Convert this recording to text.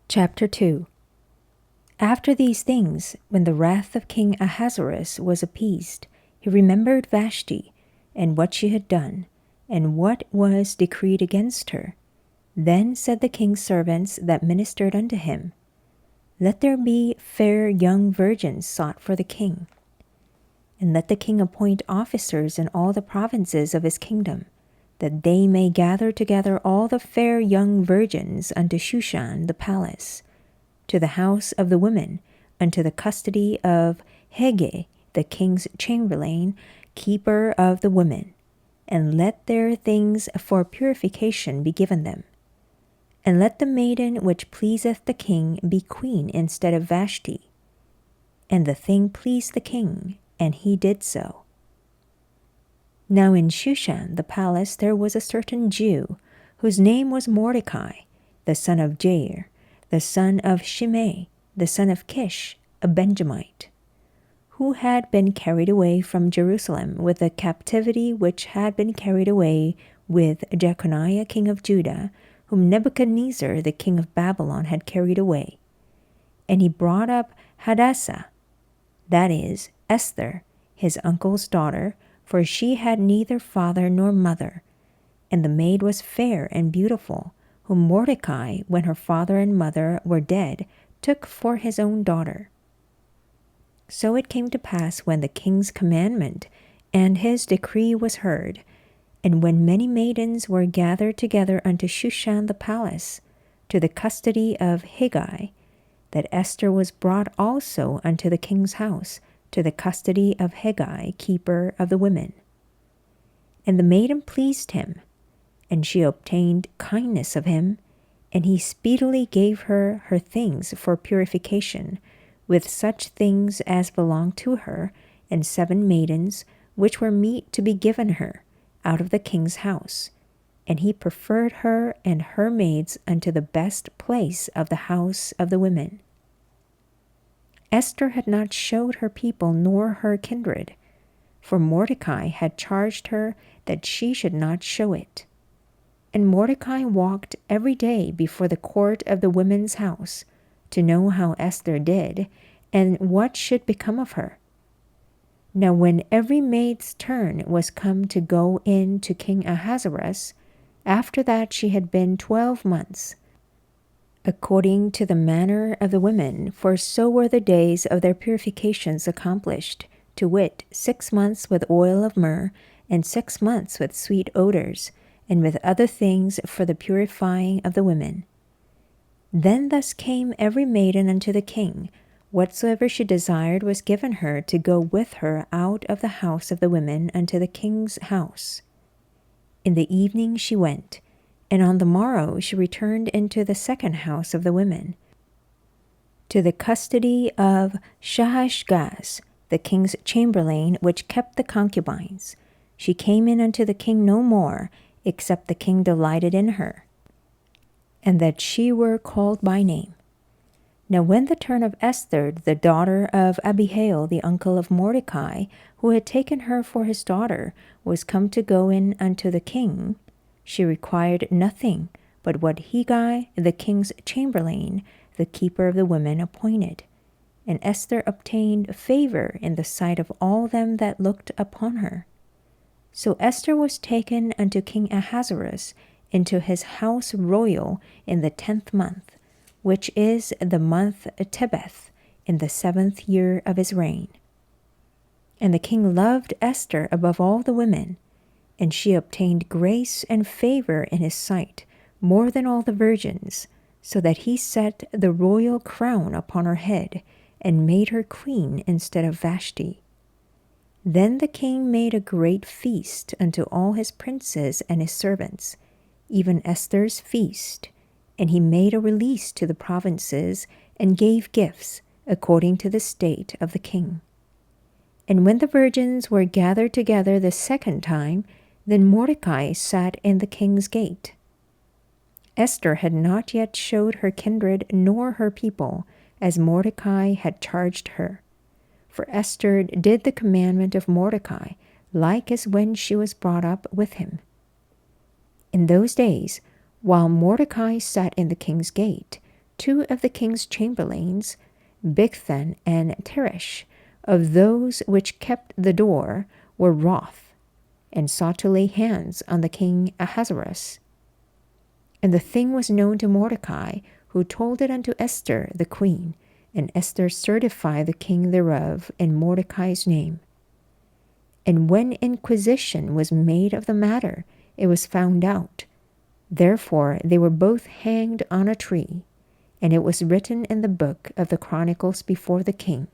Chapter 2. After these things, when the wrath of King Ahasuerus was appeased, he remembered Vashti, and what she had done, and what was decreed against her. Then said the king's servants that ministered unto him, Let there be fair young virgins sought for the king. And let the king appoint officers in all the provinces of his kingdom, that they may gather together all the fair young virgins unto Shushan the palace, to the house of the women, unto the custody of Hege, the king's chamberlain, keeper of the women, and let their things for purification be given them. And let the maiden which pleaseth the king be queen instead of Vashti. And the thing pleased the king, and he did so. Now in Shushan the palace there was a certain Jew, whose name was Mordecai, the son of Jair, the son of Shimei, the son of Kish, a Benjamite, who had been carried away from Jerusalem with the captivity which had been carried away with Jeconiah king of Judah, whom Nebuchadnezzar the king of Babylon had carried away. And he brought up Hadassah, that is, Esther, his uncle's daughter, for she had neither father nor mother. And the maid was fair and beautiful, whom Mordecai, when her father and mother were dead, took for his own daughter. So it came to pass, when the king's commandment and his decree was heard, and when many maidens were gathered together unto Shushan the palace, to the custody of Hegai, that Esther was brought also unto the king's house, to the custody of Hegai, keeper of the women. And the maiden pleased him, and she obtained kindness of him, and he speedily gave her her things for purification, with such things as belonged to her, and 7 maidens, which were meet to be given her, out of the king's house. And he preferred her and her maids unto the best place of the house of the women. Esther had not showed her people nor her kindred, for Mordecai had charged her that she should not show it. And Mordecai walked every day before the court of the women's house, to know how Esther did, and what should become of her. Now when every maid's turn was come to go in to King Ahasuerus, after that she had been 12 months, according to the manner of the women, for so were the days of their purifications accomplished, to wit, 6 months with oil of myrrh, and 6 months with sweet odors, and with other things for the purifying of the women. Then thus came every maiden unto the king. Whatsoever she desired was given her to go with her out of the house of the women unto the king's house. In the evening she went, and on the morrow she returned into the second house of the women, to the custody of Shahashgaz, the king's chamberlain, which kept the concubines. She came in unto the king no more, except the king delighted in her, and that she were called by name. Now when the turn of Esther, the daughter of Abihail, the uncle of Mordecai, who had taken her for his daughter, was come to go in unto the king, she required nothing but what Hegai, the king's chamberlain, the keeper of the women, appointed. And Esther obtained favor in the sight of all them that looked upon her. So Esther was taken unto King Ahasuerus into his house royal in the 10th month, which is the month Tebeth, in the 7th year of his reign. And the king loved Esther above all the women, and she obtained grace and favor in his sight more than all the virgins, so that he set the royal crown upon her head, and made her queen instead of Vashti. Then the king made a great feast unto all his princes and his servants, even Esther's feast, and he made a release to the provinces, and gave gifts according to the state of the king. And when the virgins were gathered together the second time, then Mordecai sat in the king's gate. Esther had not yet showed her kindred nor her people, as Mordecai had charged her. For Esther did the commandment of Mordecai, like as when she was brought up with him. In those days, while Mordecai sat in the king's gate, 2 of the king's chamberlains, Bigthan and Teresh, of those which kept the door, were wroth, and sought to lay hands on the king Ahasuerus. And the thing was known to Mordecai, who told it unto Esther the queen, and Esther certified the king thereof in Mordecai's name. And when inquisition was made of the matter, it was found out. Therefore they were both hanged on a tree, and it was written in the book of the Chronicles before the king.